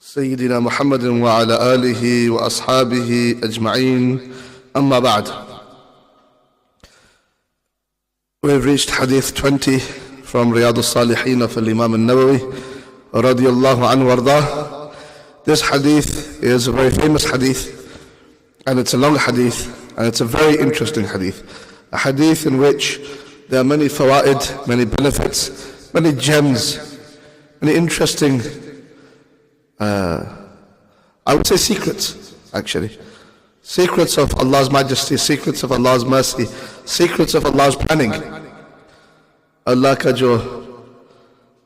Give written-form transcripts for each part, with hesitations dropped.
سيدنا محمد وعلى آله وأصحابه أجمعين أما بعد. We've reached Hadith 20 from Riyadh al-Salihin of Imam al-Nawawi radiyallahu anhu wardah. This hadith is a very famous hadith, and it's a long hadith, and it's a very interesting hadith. A hadith in which there are many fawaid, many benefits, many gems, many interesting I would say secrets, actually. Secrets of Allah's majesty, secrets of Allah's mercy, secrets of Allah's planning. Allah ka jo,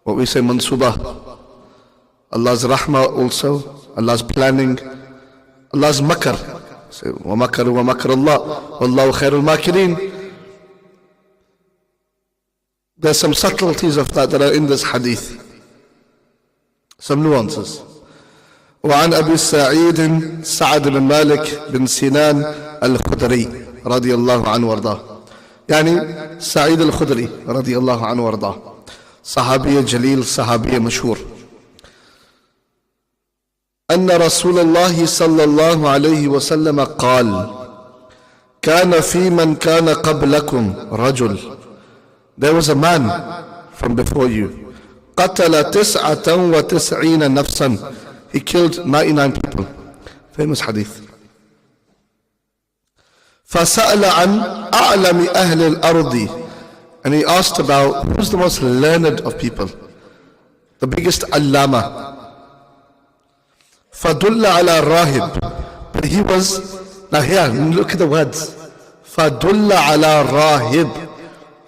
what we say mansubah, Allah's rahmah also, Allah's planning, Allah's makr. Say, wa makr Allah, wallahu khairul makirin. There's some subtleties of that are in this hadith. Some nuances. وعن أبي سعيد سعد بن مالك بن سنان الخدري رضي الله عنه وارضاه. يعني سعيد الخدري رضي الله عنه وارضاه. صحابي جليل، صحابي مشهور. أن رسول الله صلى الله عليه وسلم قال: كان في من كان قبلكم رجل. There was a man from before you. قتل 99 نفسا. He killed 99 people. Famous hadith. فَسَأَلَ عَنْ أَعْلَمِ أَهْلِ الْأَرْضِ. And he asked about who's the most learned of people, the biggest allama. فَدُلَّ عَلَى الرَّاهِبِ. But he was, now here, look at the words. فَدُلَّ عَلَى الرَّاهِبِ.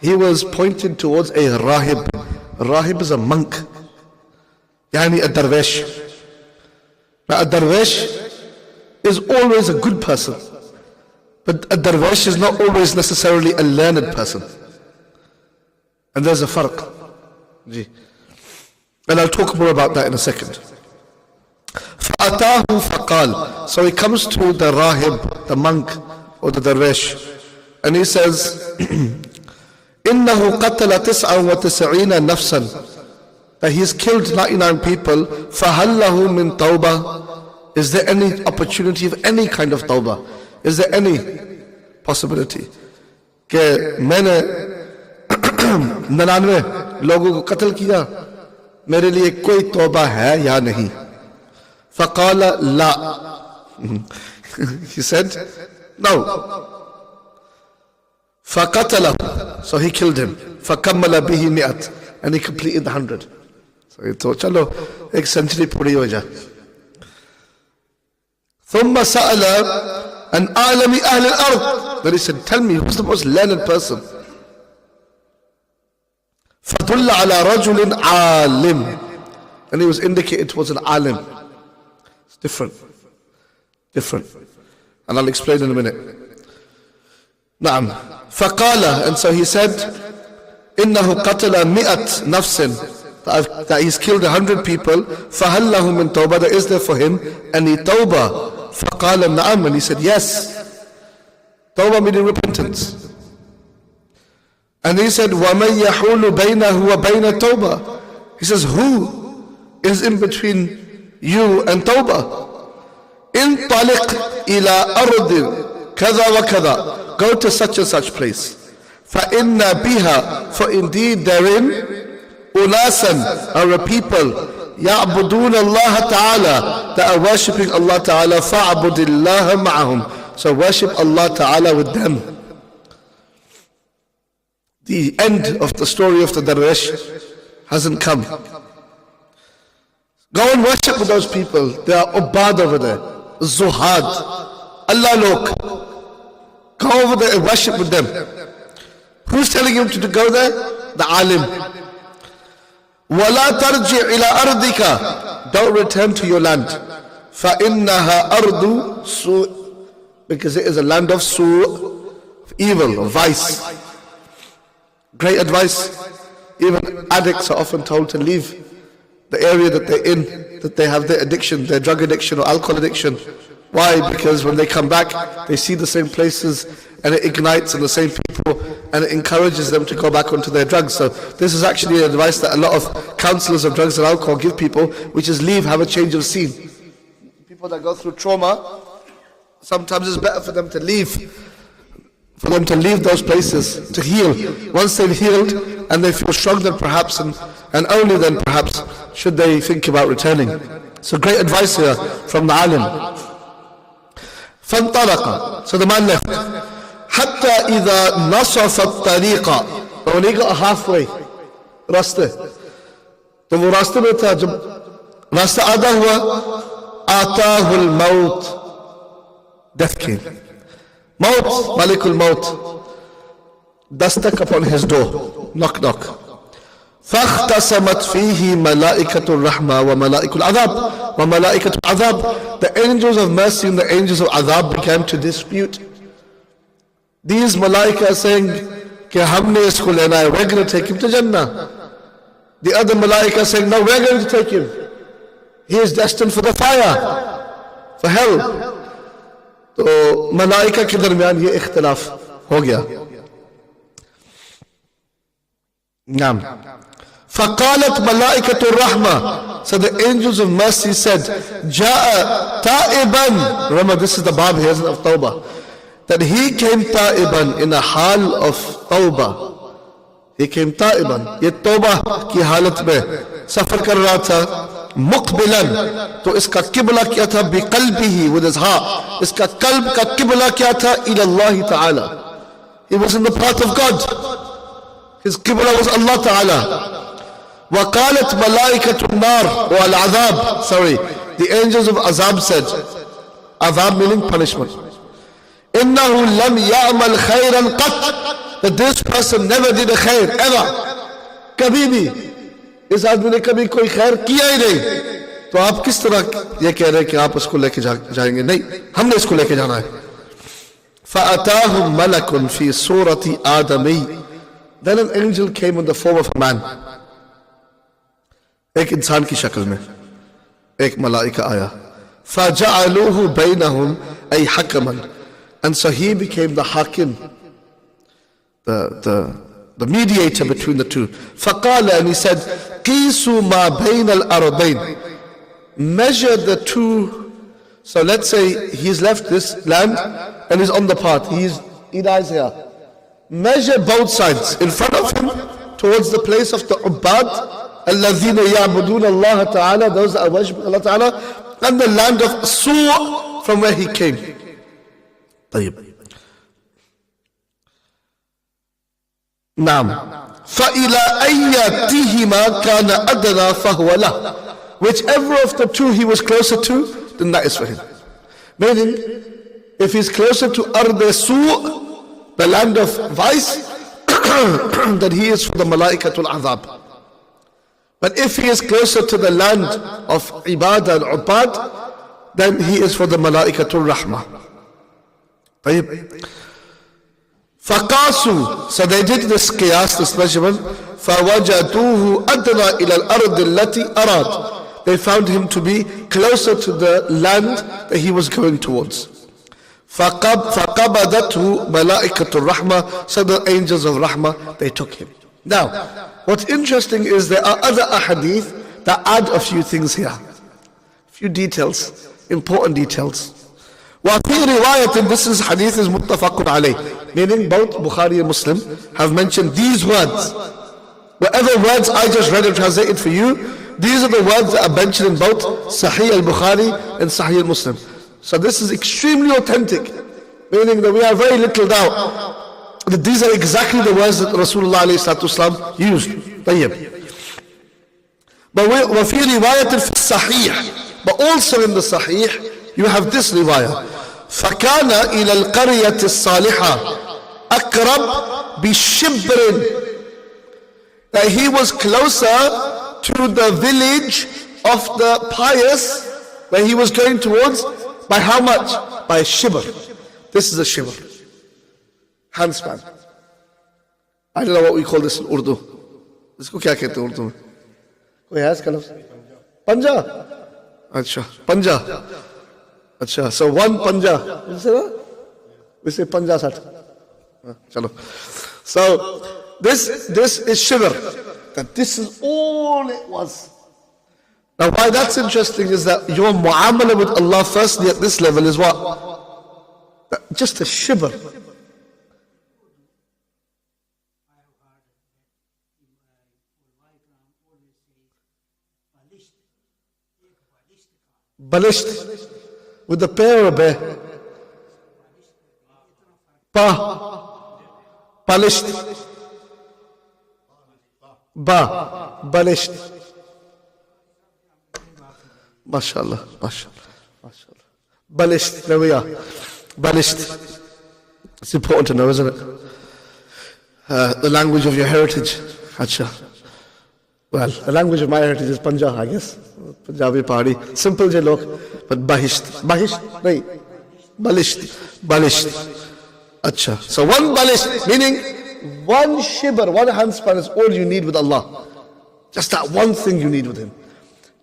He was pointing towards a rahib. A rahib is a monk. يعني a darwish. Now a darwish is always a good person, but a darwish is not always necessarily a learned person. And there's a farq. And I'll talk more about that in a second. فَأَتَاهُ فَقَالَ. So he comes to the rahib, the monk or the darwish, and he says, إِنَّهُ قَتَلَ 99 نَفْسًا. That he's killed 99 people. فَهَلْ لَهُ مِن تَوْبَةٍ. Is there any opportunity of any kind of tawbah? Is there any possibility कि मैंने 99 लोगों को कत्ल किया, मेरे लिए कोई तौबा है या नहीं? فَقَالَ لَا. He said no. فَقَتَلَهُ. So he killed him. فَكَمَّلَ بِهِ 100. And he completed the 100. So he thought, chalo, ek century puri ho ja. ثُمَّ سَأَلَ أَنْ أَعْلَمِ أَهْلِ الْأَرْضِ. Then he said, tell me, who's the most learned person? فَدُلَّ عَلَى رَجُلٍ عَالِمٍ. And he was indicated towards an alim. It's different. Different. And I'll explain in a minute. نعم. فَقَالَ. And so he said, إِنَّهُ قَتَلَ 100 نَفْسٍ. That he's killed 100 people. فَهَلْ لَهُ مِن تَوْبَةٍ. There is there for him any tawbah? فَقَالَ نَعَمْ. And he said yes. Tawbah meaning repentance. And he said وَمَنْ يَحُولُ بَيْنَهُ وَبَيْنَ tawbah. He says, who is in between you and tawbah? انطلق إلى أرض كذا وكذا. Go to such and such place. فَإِنَّ بِهَا. For indeed therein أُنَاسًا are a people يَعْبُدُونَ اللَّهَ تَعَالَى that are worshipping Allah Ta'ala. فَعْبُدِ اللَّهَ مَعَهُمْ. So worship Allah Ta'ala with them. The end of the story of the darwish hasn't come. Go and worship with those people. They are ubad over there, zuhad, Allah lok. Go over there and worship with them. Who's telling him to go there? The alim. وَلَا تَرْجِعْ إِلَىٰ أَرْضِكَ. Don't return to your land. فَإِنَّهَا أَرْضُ سُوءٍ. Because it is a land of su', of evil, of vice. Great advice. Even addicts are often told to leave the area that they're in, that they have their addiction, their drug addiction or alcohol addiction. Why? Because when they come back, they see the same places and it ignites in the same people and it encourages them to go back onto their drugs. So this is actually advice that a lot of counselors of drugs and alcohol give people, which is leave, have a change of scene. People that go through trauma, sometimes it's better for them to leave. For them to leave those places, to heal. Once they've healed and they feel strong, then perhaps, and only then perhaps, should they think about returning. So great advice here from the alim. فانطلق. So the man left. حتى إذا نصف الطريق. But when he got halfway, रास्ते, तो वो रास्ते में था, जब रास्ता आधा हुआ, آتاه الموت. Death came. Maut, Malikul Maut, dastak upon his door, knock knock. فاختصمت فيه ملائكة الرحمة وملائكة العذاب وملائكة العذاب. The angels of mercy and the angels of Adhab began to dispute. These malaika are saying कि हमने इसको लेना है, we're going to take him to Jannah. The other malaika are saying, no, we're going to take him. He is destined for the fire, for hell. तो मलाइका के दरमियान ये इख्तिलाफ हो गया. नाम فقالت ملائكة الرحمة. So the angels of mercy said, جاء تائبا. Remember, this is the bab here of Tawbah, that he came taiban, in a hal of Tawbah. He came taiban, ये Tawbah की हालत में सफर कर रहा था. मुक़बिलन, तो इसका किबला क्या था? बिक़ल्बिही, with his heart. इसका कल्ब का किबला क्या था? इलल्लाह ta'ala. He was in the path of God. His qibla was Allah ta'ala. وقالت ملائكة النار والعذاب. Sorry, the angels of Azab said, Azab meaning punishment. إنه لم يعمل خيرا قط. That this person never did a khair, ever. कभी भी इस आदमी ने कभी कोई खैर किया ही नहीं, तो आप किस तरह ये कह रहे हैं कि आप उसको लेके जाएंगे? नहीं, हमने इसको लेके जाना है. فأتاهم ملك في صورة آدمي. Then an angel came in the form of a man. एक इंसान की शक्ल में एक मलाइका आया. فجعلوه بينهم أي حكما. And so he became the hakim, the mediator between the two. فقال, and he said, قيسوا ما بين الأرضين. Measure the two. So let's say he's left this land and he's on the path. He dies here. Measure both sides in front of him towards the place of the Ubbad, الذين يعبدون الله تعالى, those that are worshipping Allah ta'ala, and the land of Su' from where he came. طيب. نعم. فإلى أيتهما كان أدنى فهو له. Whichever of the two he was closer to, then that is for him. Meaning, if he's closer to Arde Su', the land of vice, then he is for the Malaikatul Azab. But if he is closer to the land of Ibadah and Ubad, then he is for the Malaikatul Rahmah. طيب. فقاسوا, so they did this qiyas, this measurement. فوجدوه أدنى إلى الأرض التي أراد. They found him to be closer to the land that he was going towards. فقبضته ملائكة الرحمة. So the angels of Rahmah, they took him. Now, what's interesting is there are other ahadith that add a few things here. A few details, important details. وفي رواية, this is hadith is muttafaqun alayh, meaning both Bukhari and Muslim have mentioned these words. Whatever words I just read and translated for you, these are the words that are mentioned in both Sahih al-Bukhari and Sahih al-Muslim. So this is extremely authentic, meaning that we have very little doubt that these are exactly the words that Rasulullah used. طيب. But وفي رواية في الصحيح, but also in the Sahih, you have this riwayah. فكان إلى القرية الصالحة أقرب بشبر. That he was closer to the village of the pious where he was going towards, by how much? By a shibr. This is a shibr. Handspan. I don't know what we call this in Urdu. इसको क्या कहते हैं उर्दू में? कोई है इसका लफ्ज़? पंजा. अच्छा, पंजा. अच्छा, so one panja. We say panja sat. Chalo. So this is shibr. That this is all it was. Now why that's interesting is that your mu'amala with Allah firstly at this level is what? Just a shibr. Balisht. With a pair or a bear? Balisht. Balisht. MashaAllah, MashaAllah, MashaAllah. Balisht, there we are. Balisht. It's important to know, isn't it? The language of your heritage. Acha. Well, the language of my heritage is Punjab, I guess. Punjabi Pahari. Simple je log, but Bahisht. Bahisht? Nahi. Balisht. Balisht. Acha. So one balisht, meaning one shibr, one handspan is all you need with Allah. Just that one thing you need with Him.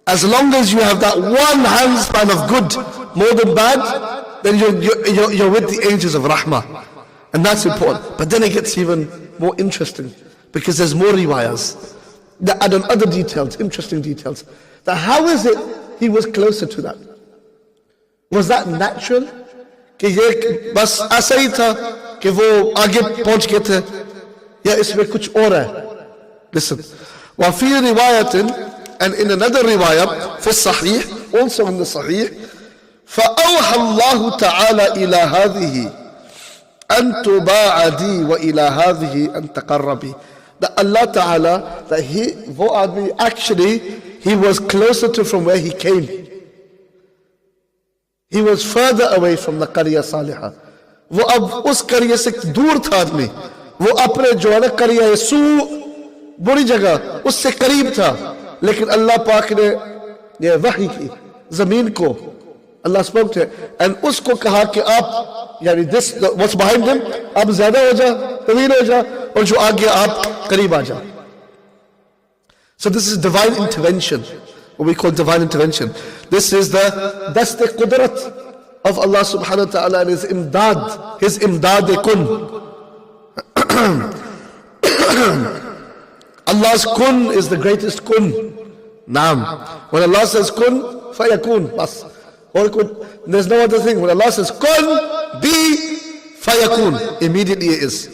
As long as you have that one handspan of good, more than bad, then you're with the angels of Rahmah. And that's important. But then it gets even more interesting, because there's more riwayas that add on other details, interesting details. That how is it he was closer to that? Was that natural? कि ये बस ऐसा ही था कि वो आगे पहुंच गए थे, या इसमें कुछ और है? Listen. وفي رواية, and in another riwayah في الصحيح, also in the Sahih, فأوحى الله تعالى إلى هذه أن تباعدي وإلى هذه أن تقربي. That Allah Ta'ala, that he actually he was closer to from where he came. He was further away from the Qarya Salihah. वो अब उस करिया से दूर था आदमी, वो अपने जो है ना करिया सू बुरी जगह उससे करीब था, लेकिन अल्लाह पाक ने ये वही की जमीन को, Allah spoke to it, and उसको कहा कि आप यानी this what's behind him आप ज्यादा हो जा, तवील हो जा, और जो आगे आप करीब आ जा. So this is divine intervention, what we call divine intervention. This is that's the qudrat of Allah subhanahu wa ta'ala and His imdad kun. Allah's kun is the greatest kun. Naam. When Allah says kun, fayakun. Bas. There's no other thing. When Allah says kun, be, fayakun. Immediately it is.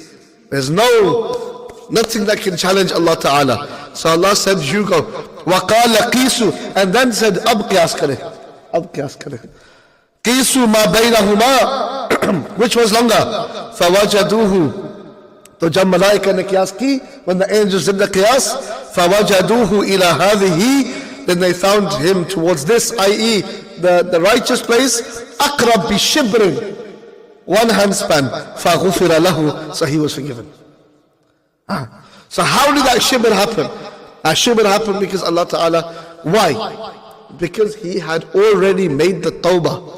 There's nothing that can challenge Allah Ta'ala. So Allah said, you go. وَقَالَ قِيسُ, and then said, ab qiyas kare. Ab qiyas kare. قِيسُ مَا بَيْنَهُمَا, which was longer? فَوَجَدُوهُ. So jab malaika ne qiyas ki, when the angels did the qiyas, فَوَجَدُوهُ إِلَى هَذِهِ, then they found him towards this, i.e. the righteous place, أَقْرَبْ بِشِبْرٍ, one handspan, فَغُفِرَ لَهُ, so he was forgiven. So how did that shibr happen? That shibr happened because Allah Ta'ala, why? Because he had already made the tawbah.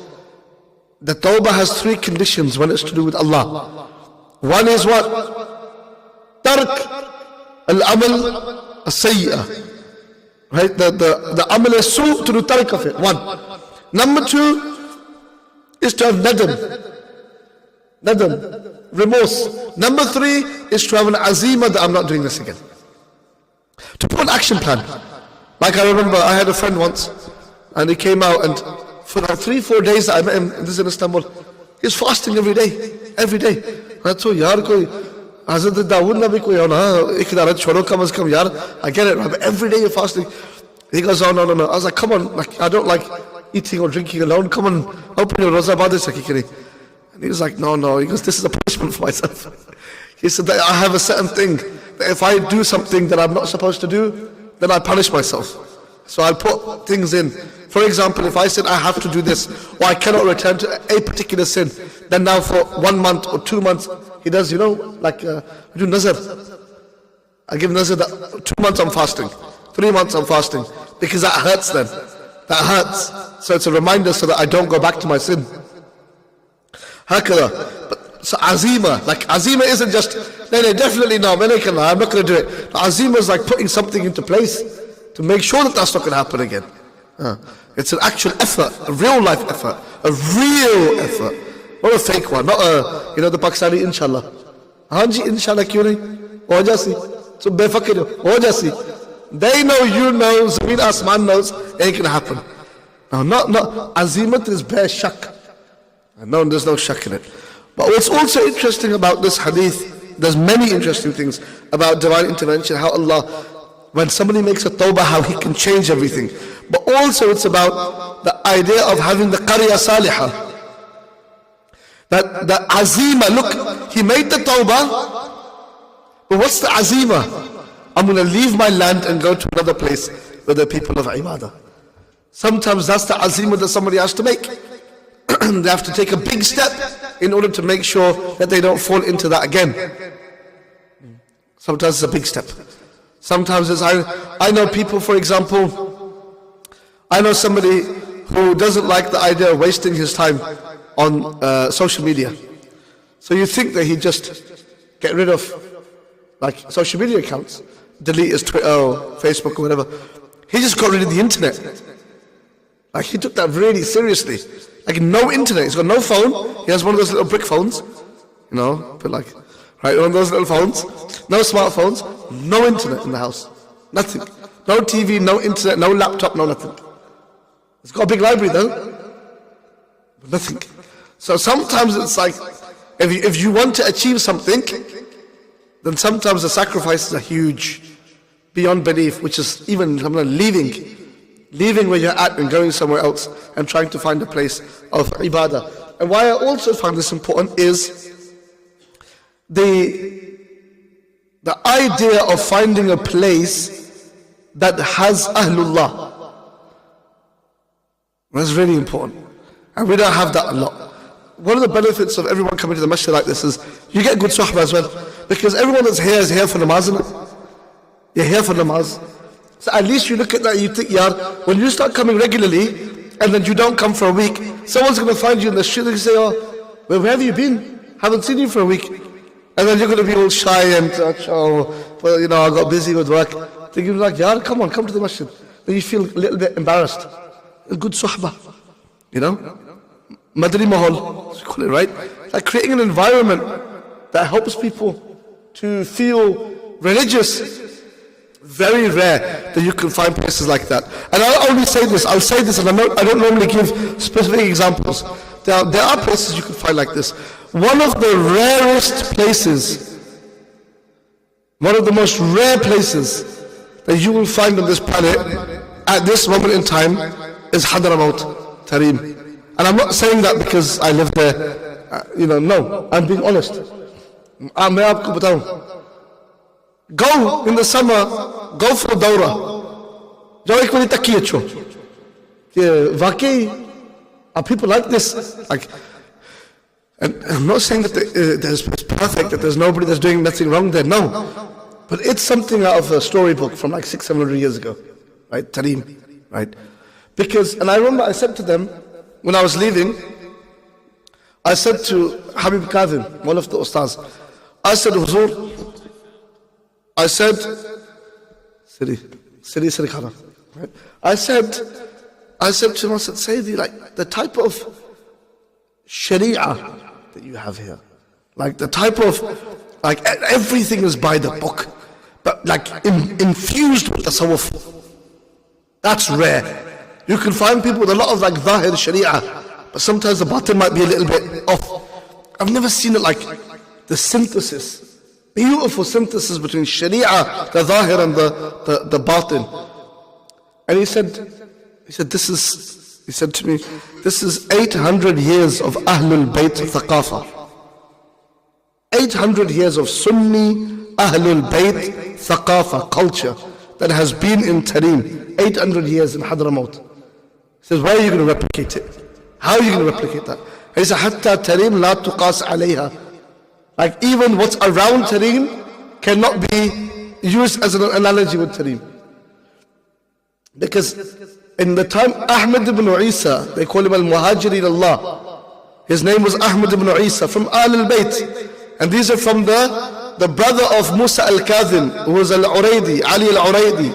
The tawbah has three conditions when it's to do with Allah. One is what? Tark al-amal as-sayyi'ah. Right? The amal is su, to do tark of it. One. Number two is to have nadam, remorse. Number three is to have an azima that I'm not doing this again. To put an action plan. Like I remember I had a friend once, and he came out, and for like 3-4 days that I met him, this is in Istanbul, he was fasting every day. And I thought, yaar koi Hazrat Dawood Nabi koi ho na, ek raat chhoro kam az kam yaar, I get it, but every day you're fasting. He goes, oh no. I was like, come on, like, I don't like eating or drinking alone, come on, open your roza baad saki kare. And he was like, no. He goes, this is a punishment for myself. He said that I have a certain thing, that if I do something that I'm not supposed to do, then I punish myself. So I'll put things in. For example, if I said I have to do this, or I cannot return to a particular sin, then now for 1 month or 2 months, he does, like do nazar. I give nazar that 2 months I'm fasting, 3 months I'm fasting, because that hurts then. That hurts. So it's a reminder so that I don't go back to my sin. Hakala. But so azima, like azima isn't just, no, definitely no, I'm not going to do it. Azima is like putting something into place to make sure that that's not going to happen again. It's an actual effort, a real life effort, a real effort, not a fake one, not the Pakistani inshallah. हाँ जी इंशाल्लाह क्यों नहीं, हो जासी, so बेफिक्र हो जासी. They know, you know, Zameen Asman knows, it ain't gonna happen. No, not azimat is bare shak. No, there's no shak in it. But what's also interesting about this hadith, there's many interesting things about divine intervention, how Allah, when somebody makes a tawbah, how He can change everything. But also it's about the idea of having the qarya salihah. That the azima, look, he made the tawbah, but what's the azima? I'm going to leave my land and go to another place where the people of ibadah. Sometimes that's the azima that somebody has to make. They have to take a big step in order to make sure that they don't fall into that again. Sometimes it's a big step. Sometimes it's, I know people, for example, I know somebody who doesn't like the idea of wasting his time on social media. So you think that he'd just get rid of like social media accounts, delete his Twitter or Facebook or whatever. He just got rid of the internet. Like he took that really seriously. Like no internet, he's got no phone. He has one of those little brick phones, you know, but like, right, one of those little phones. No smartphones, no internet in the house. Nothing. No TV, no internet, no laptop, no nothing. It's got a big library though, but nothing. So sometimes it's like, if you want to achieve something, then sometimes the sacrifices are huge, beyond belief, which is even leaving where you're at and going somewhere else and trying to find a place of ibadah. And why I also find this important is the idea of finding a place that has Ahlullah. That's really important. And we don't have that a lot. One of the benefits of everyone coming to the masjid like this is you get good suhbah as well. Because everyone that's here is here for namaz. You're here for namaz. So at least you look at that and you think, yaar, when you start coming regularly and then you don't come for a week, someone's going to find you in the street and say, oh, where have you been? Haven't seen you for a week. And then you're going to be all shy and, oh, well, you know, I got busy with work. Then you're like, yaar, come to the masjid. Then you feel a little bit embarrassed. A good suhbah, you know? Madri mahal, you call it, right? Like creating an environment that helps people to feel religious. Very rare that you can find places like that. And I'll only say this, I'll say this, and I don't normally give specific examples. There are places you can find like this. One of the rarest places, one of the most rare places that you will find on this planet at this moment in time is Hadramaut, Tarim. And I'm not saying that because I live there, no, I'm being honest. मैं आपको बताऊं, go in the summer, go for a dawrah. जाओ एक बारी तकिए छो कि वाकई are people like this? Like, and I'm not saying that it's perfect, that there's nobody that's doing nothing wrong there, no. But it's something out of a storybook from like 600-700 years ago, right? Tarim, right? Because, and I remember I said to them when I was leaving, I said to Habib Kazim, one of the ustaz, I said, Huzur, I said, Siri Khana, right? I said to him, I said, Sayyidi, like the type of sharia that you have here, like the type of, like everything is by the book, but like infused with tasawwuf. That's rare. You can find people with a lot of like zahir sharia, but sometimes the batin might be a little bit off. I've never seen it like the synthesis, beautiful synthesis between sharia, the zahir and the batin. And he said to me, this is 800 years of Ahlul Bayt Thaqafa. 800 years of Sunni Ahlul Bayt Thaqafa culture that has been in Tarim. 800 years in Hadramaut. He says, why are you going to replicate it? How are you going to replicate that? And he said, Hatta Tarim la tuqas alayha. Like even what's around Tarim cannot be used as an analogy with Tarim. Because in the time Ahmad ibn Isa, they call him al-Muhajirin Allah. His name was Ahmad ibn Isa from Ahlul Bayt. And these are from the brother of Musa al-Kadhim, who was al-Uraydi, Ali al-Uraydi,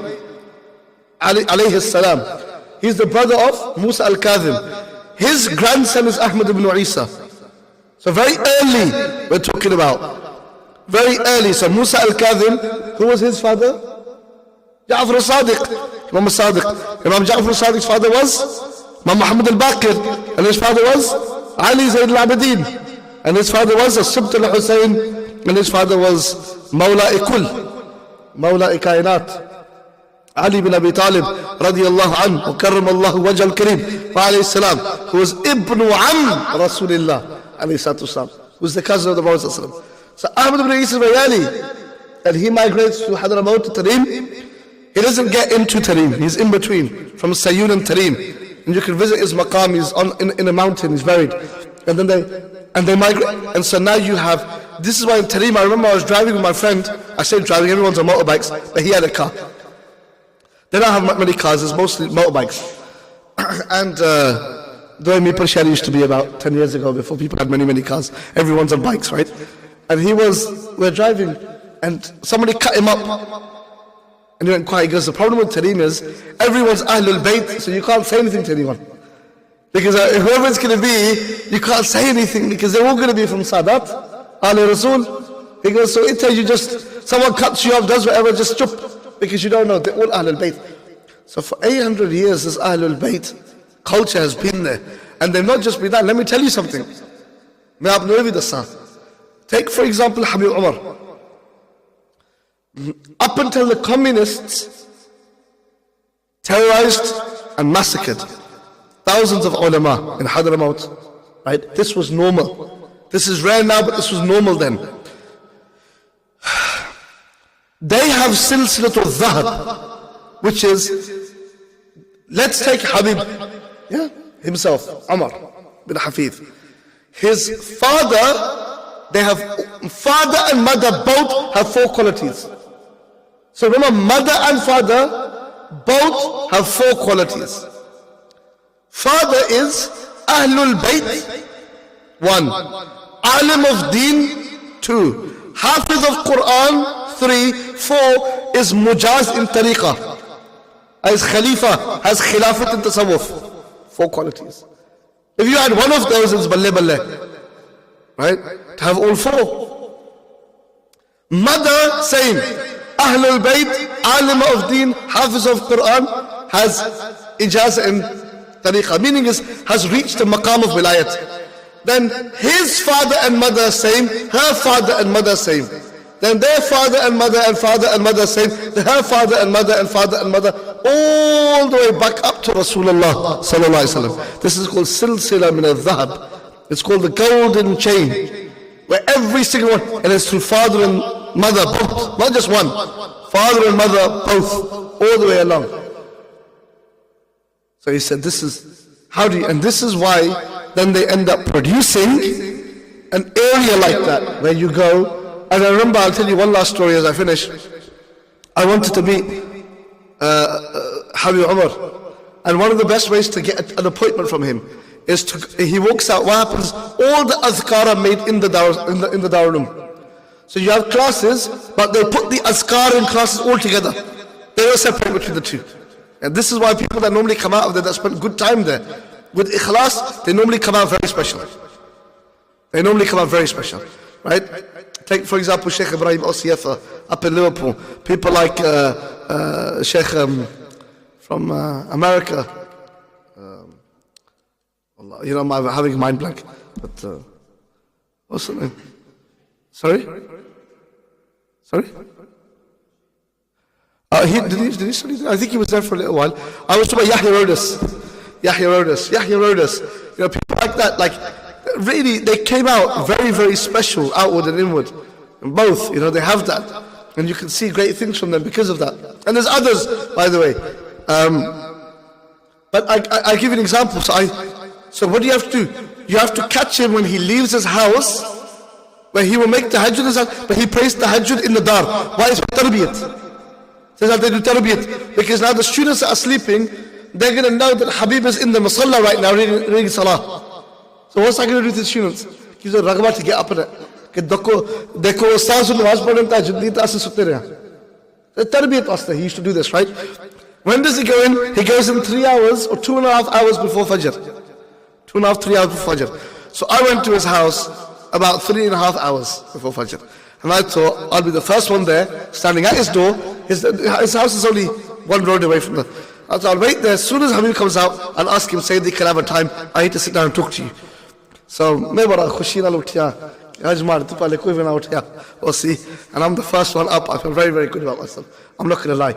alayhi salam. He's the brother of Musa al-Kadhim. His grandson is Ahmad ibn Isa. So very early we're talking about. very early. So Musa al-Kadhim, who was his father? Ja'far al-Sadiq, Imam al-Sadiq. Imam Ja'far al-Sadiq's father was Imam Muhammad al-Baqir, and his father was Ali Zayd al-Abidin, and his father was Sibt al-Hussein, and his father was Mawla Ikul, Mawla Ikainat, Ali bin Abi Talib radiyallahu anhu, وكرم الله وجه الكريم وعليه السلام, who was Ibn Am Rasulillah alayhi salatu wasalam, who was the cousin of the Prophet sallallahu alaihi wasallam. So Ahmad ibn Isa al-Bayani, and he migrates to Hadramaut to Tarim. He doesn't get into Tarim, he's in between, from Sayyun and Tarim. And you can visit his maqam, he's in a mountain, he's buried. And then they migrate. And so now you have, this is why in Tarim, I remember I was driving with my friend. I say driving, everyone's on motorbikes, but he had a car. They don't have many cars, it's mostly motorbikes. And the way Mipar used to be about 10 years ago, before people had many cars, everyone's on bikes, right? And we're driving, and somebody cut him up. And he went quiet. He goes, the problem with Tarim is, everyone's Ahlul Bayt, so you can't say anything to anyone. Because whoever it's going to be, you can't say anything, because they're all going to be from Sadat, Ahlul Rasul. He goes, so it tells you just, someone cuts you off, does whatever, just chup. Because you don't know, they're all Ahlul Bayt. So for 800 years, this Ahlul Bayt culture has been there. And they've not just been that. Let me tell you something. Take for example Habib Umar. Up until the communists terrorized and massacred thousands of ulama in Hadramaut, right? This was normal. This is rare now, but this was normal then. They have silsilatul dhahab, which is, let's take Habib, himself, Umar bin Hafid. His father, they have, father and mother both have 4 qualities. So remember, mother and father both have 4 qualities. Father is Ahlul Bayt, 1. Alim of Deen, 2. Hafiz of Quran, 3. 4 is Mujaz in Tariqah. As Khalifa, has Khilafat in Tasawwuf. 4 qualities. If you had one of those, it's Balle Balle. Right? To have all 4. Mother, same. Ahlul Bayt, Alim of Deen, Hafiz of Quran, has Ijaz in Tariqah. Meaning is, has reached the maqam of Wilayat. Then his father and mother same, her father and mother same. Then their father and mother and father and mother same, her father and mother and father and mother, all the way back up to Rasulullah sallallahu alaihi wasallam. This is called silsila min al-dhahab. It's called the golden chain, where every single one, and it's through father and mother both, not just one, father and mother both, all the way along. So he said, this is, how do you, and this is why then they end up producing an area like that, where you go. And I remember, I'll tell you one last story as I finish. I wanted to meet Habib Umar, and one of the best ways to get an appointment from him is to, he walks out, what happens, all the azkar are made in the dawah room. So you have classes, but they put the azkar in classes all together. They don't separate between the two. And this is why people that normally come out of there, that spend good time there, with ikhlas, they normally come out very special. They normally come out very special, right? Take for example Sheikh Ibrahim Osiefa up in Liverpool. People like Sheikh from America. You know, I'm having a mind blank. But what's the name? Sorry? Did he study there? I think he was there for a little while. I was talking about Yahya Rodas. You know, people like that, like, really, they came out very, very special, outward and inward. And both, you know, they have that. And you can see great things from them because of that. And there's others, by the way. But I give you an example. So what do you have to do? You have to catch him when he leaves his house, where he will make tahajjud in his house, but he prays tahajjud in the dar. Why is it tarbiyat? Says that they do tarbiyat. Because now the students are sleeping, they're going to know that Habib is in the masalla right now reading salah. So what's I going to do with the students? Gives a ragba to get up in it. Dekho ustaz namaz padhne tahajjud nahi taase sutte rahe. Tarbiyat wasta, he used to do this, right? When does he go in? He goes in 3 hours or 2.5 hours before Fajr. 2.5, 3 hours before Fajr. So I went to his house about 3.5 hours before Fajr. And I thought I'll be the first one there, standing at his door. His house is only one road away from the... I thought I'll wait there. As soon as Habib comes out, I'll ask him, Sayyidi, can I have a time? I need to sit down and talk to you. So, मैं बड़ा खुशी नाल उठिया. आज मार तो पहले कोई भी ना उठिया. Or see, and I'm the first one up. I feel very, very good about myself. I'm not going to lie.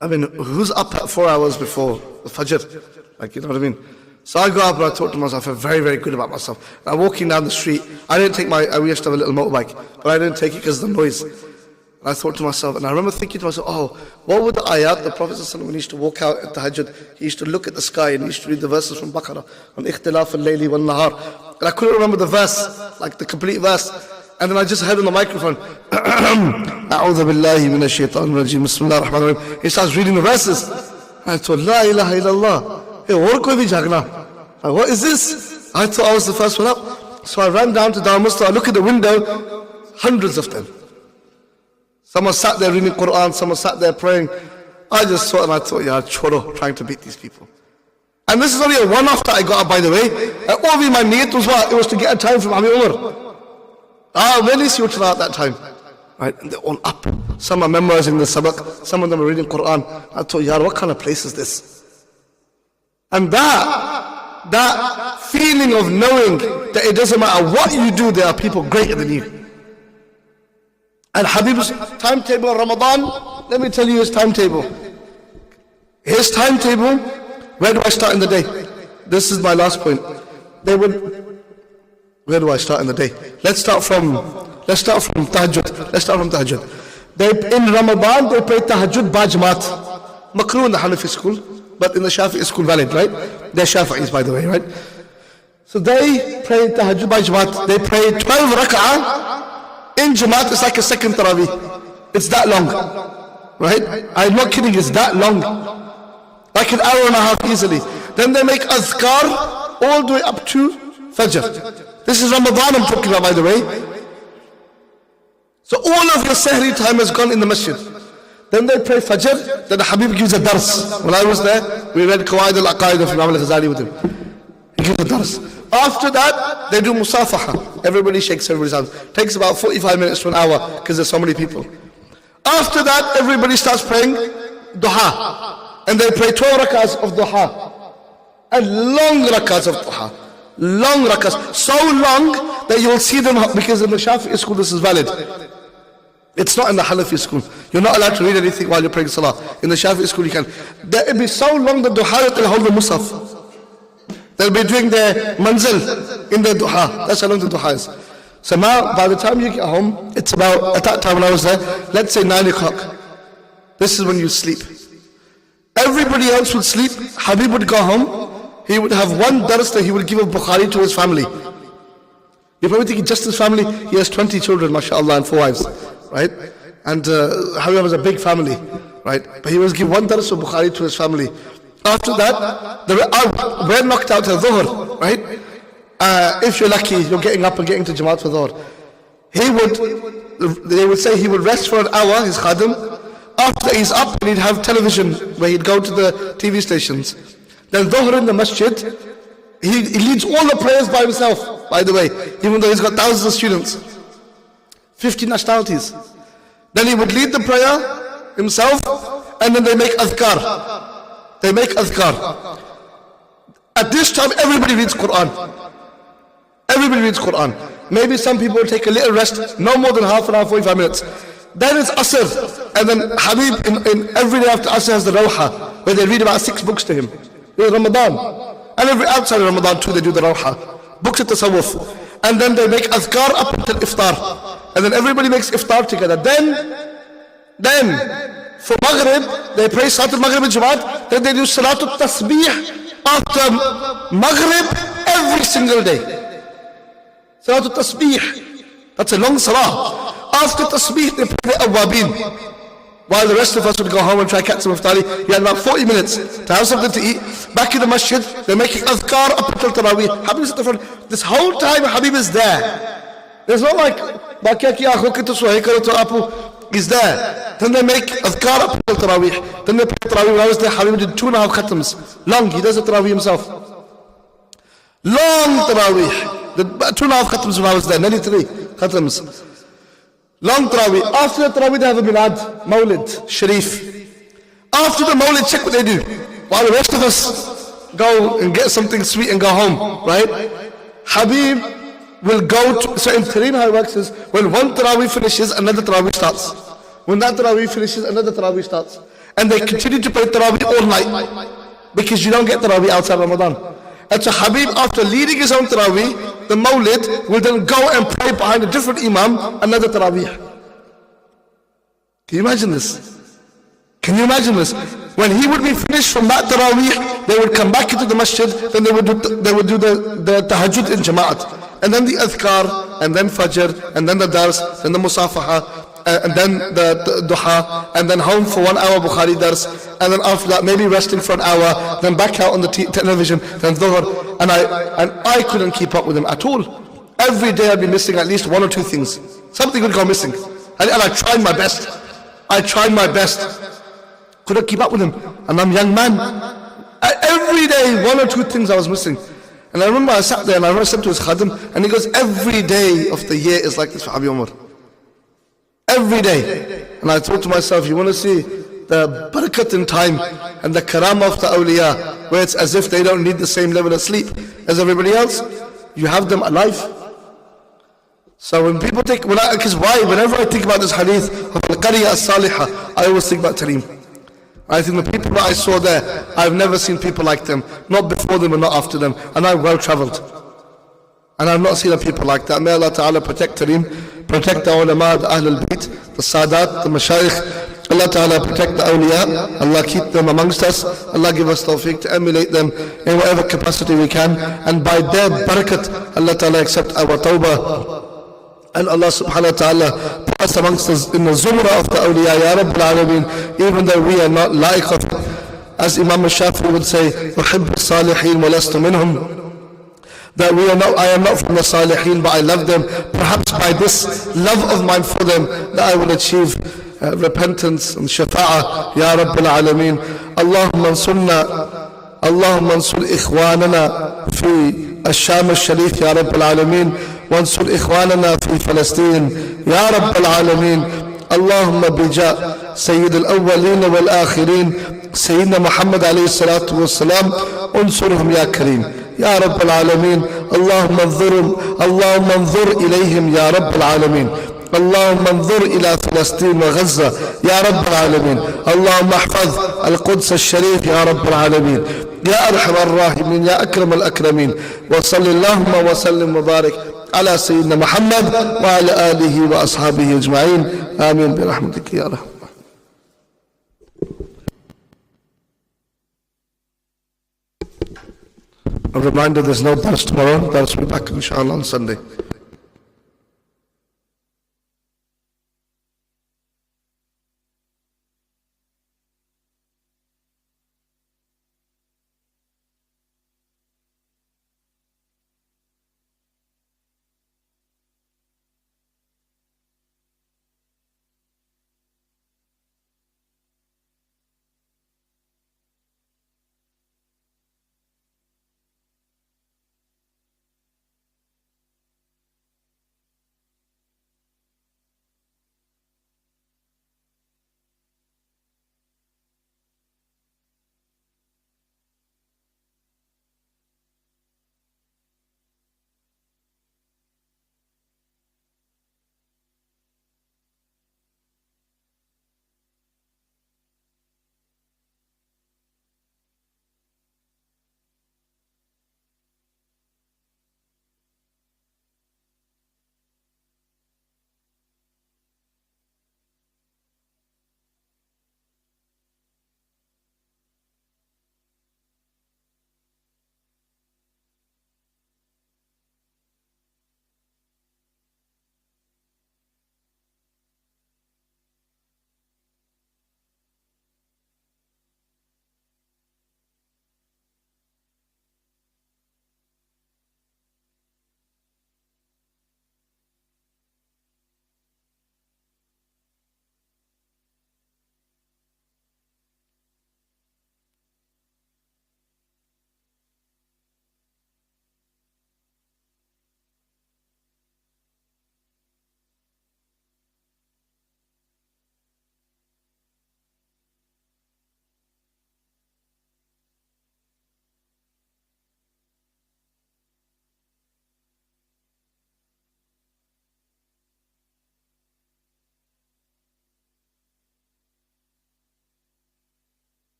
I mean, who's up at 4 hours before the Fajr? Like, you know what I mean? So I go up and I talk to myself. I feel very, very good about myself. And I'm walking down the street. I didn't take we used to have a little motorbike, but I didn't take it because of the noise. And I thought to myself, and I remember thinking to myself, oh, what would the ayat, the Prophet ﷺ, when he used to walk out at Tahajjud, he used to look at the sky and he used to read the verses from Baqarah on ikhtilaf al-layli wal-nahar. And I couldn't remember the verse, like the complete verse. And then I just heard on the microphone, A'udhu billahi minash shaitanir rajim, Bismillah ar-Rahman ar-Rahim. He starts reading the verses. And I thought, La ilaha illallah. Hey, aur koi bhi jagna. Like, what is this? I thought I was the first one up. So I ran down to Dar Mosque. I look at the window, hundreds of them. Someone sat there reading Quran, someone sat there praying. I just thought, and I thought, yeah, choro, trying to beat these people. And this is only a one-off that I got up, by the way. All my niyat was what? It was to get a time from Abi Umar. Really suited at that time. Right? And they're all up. Some are memorizing the sabak, some of them are reading Quran. I thought, yeah, what kind of place is this? And that feeling of knowing that it doesn't matter what you do, there are people greater than you. And Habib's timetable in Ramadan, let me tell you his timetable. His timetable, where do I start in the day? This is my last point. Where do I start in the day? Let's start from Tahajjud. In Ramadan, they pray Tahajjud by Jamaat. Makruh in the Hanafi school, but in the Shafi'i school valid, right? They're Shafi'is, by the way, right? So they pray Tahajjud by Jamaat. They pray 12 rak'ah. In Jamaat, it's like a second Tarawih. It's that long, right? I'm not kidding, it's that long. Like an hour and a half easily. Then they make azkar all the way up to Fajr. This is Ramadan I'm talking about, by the way. So all of your Sahri time has gone in the masjid. Then they pray Fajr, then the Habib gives a dars. When I was there, we read Qawaid al-Aqaid of Imam al-Ghazali with him. He gives a dars. After that, they do musafaha. Everybody shakes everybody's hands. Takes about 45 minutes to an hour because there's so many people. After that, everybody starts praying duha. And they pray 12 rakats of duha. And long rakats of duha. Long rakats. So long that you will see them, because in the Shafi'i school this is valid. It's not in the Hanafi school. You're not allowed to read anything while you're praying salah. In the Shafi'i school you can. It'll be so long that duha that they'll hold the mushaf. They'll be doing their manzil in their duha. That's how long the duha is. So now, by the time you get home, it's about, at that time when I was there, let's say 9 o'clock. This is when you sleep. Everybody else would sleep. Habib would go home. He would have one dars that he would give of Bukhari to his family. You're probably thinking just his family. He has 20 children, mashallah, and 4 wives. Right? And Habib was a big family. Right? But he would give one dars of Bukhari to his family. After that, we're knocked out to Dhuhr, right? If you're lucky, you're getting up and getting to Jamaat for Dhuhr. They would say he would rest for an hour, his khadim. After he's up, and he'd have television where he'd go to the TV stations. Then Dhuhr in the masjid, he leads all the prayers by himself, by the way, even though he's got thousands of students. 50 nationalities. Then he would lead the prayer himself, and then they make adhkar. They make adhkar. At this time, everybody reads Quran. Everybody reads Quran. Maybe some people will take a little rest, no more than half an hour, 45 minutes. Then it's Asr. And then Habib, in every day after Asr, has the Rawha, where they read about 6 books to him. In Ramadan. And outside of Ramadan too, they do the Rawha. Books at Tasawwuf. And then they make adhkar up until iftar. And then everybody makes iftar together. Then, for Maghrib, they pray Salatul Maghrib in Jamaat. Then they do Salatul Tasbih after Maghrib every single day. Salatul Tasbih. That's a long salah. After Tasbih, they pray the Awwabin. While the rest of us would go home and try to catch some iftari, you had about 40 minutes to have something to eat. Back in the masjid, they're making adhkar up until Taraweeh. Habib is at the front. This whole time, Habib is there. There's not like, he's there. Then they make adhkar up until Taraweeh. Then they pray Taraweeh. When I was there, Habib did 2.5 khatams. Long, he does the Taraweeh himself. Long Taraweeh. The 2.5 khatams when I was there, nearly 3 khatams. Long Tarawih. After the Tarawih they have a Milad, Mawlid, Sharif. After the Mawlid, check what they do. While the rest of us go and get something sweet and go home, right? Habib will go to, so in Tareen how it works is, when one Tarawih finishes, another Tarawih starts. When that Tarawih finishes, another Tarawih starts. And they continue to pray Tarawih all night. Because you don't get Tarawih outside Ramadan. And so Habib, after leading his own Tarawih, the Mawlid will then go and pray behind a different Imam, another Tarawih. Can you imagine this? Can you imagine this? When he would be finished from that Tarawih, they would come back into the masjid, then they would do the tahajjud in Jama'at. And then the adhkar, and then Fajr, and then the dars, then the musafaha, and then the duha, and then home for 1 hour Bukhari dars, and then after that maybe resting for an hour, then back out on the television, then dhuhr. And I couldn't keep up with him at all. Every day I'd be missing at least 1 or 2 things. Something would go missing. And I tried my best. I tried my best. Couldn't keep up with him. And I'm a young man. Every day 1 or 2 things I was missing. And I remember I sat there and I said to his khadim, and he goes, every day of the year is like this for Habib Umar. Every day. And I thought to myself, you want to see the barakat in time and the karamah of the awliya, where it's as if they don't need the same level of sleep as everybody else. You have them alive. So when people think, because why? Whenever I think about this hadith of al-Qariya as-Salihah, I always think about Tareem. I think the people that I saw there, I've never seen people like them, not before them and not after them, and I'm well travelled. And I've not seen a people like that. May Allah Ta'ala protect Tareem, protect the ulama, the Ahlul Bayt, the Sadat, the Mashayikh. Allah Ta'ala protect the awliya, Allah keep them amongst us, Allah give us tawfiq to emulate them in whatever capacity we can, and by their barakat, Allah Ta'ala accept our tawbah. And Allah subhanahu wa ta'ala put us amongst us in the zumrah of the awliya, Ya Rabbil Alameen, even though we are not like of, as Imam al-Shafi'i would say, أُحِبُّ الصَّالِحِينَ وَلَسْتُ مِنْهُمْ, that I am not from the Salihin, but I love them. Perhaps by this love of mine for them, that I will achieve repentance and shafa'ah, Ya Rabbil Alameen. Allahumma ansurna, اللهم انصر إخواننا في الشام الشريف يا رب العالمين، وانصر إخواننا في فلسطين يا رب العالمين. اللهم بجاء سيد الأولين والآخرين سيدنا محمد عليه الصلاة والسلام انصرهم يا كريم يا رب العالمين. اللهم انظر إليهم يا رب العالمين. اللهم انظر إلى فلسطين وغزة يا رب العالمين. اللهم احفظ القدس الشريف يا رب العالمين يا أرحم الراحمين يا أكرم الأكرمين. وصل اللهم وسلم وبارك على سيدنا محمد وعلى آله وأصحابه أجمعين. آمين برحمتك يا رحمة. A reminder, there's no dars tomorrow. Dars will be back inshallah on Sunday.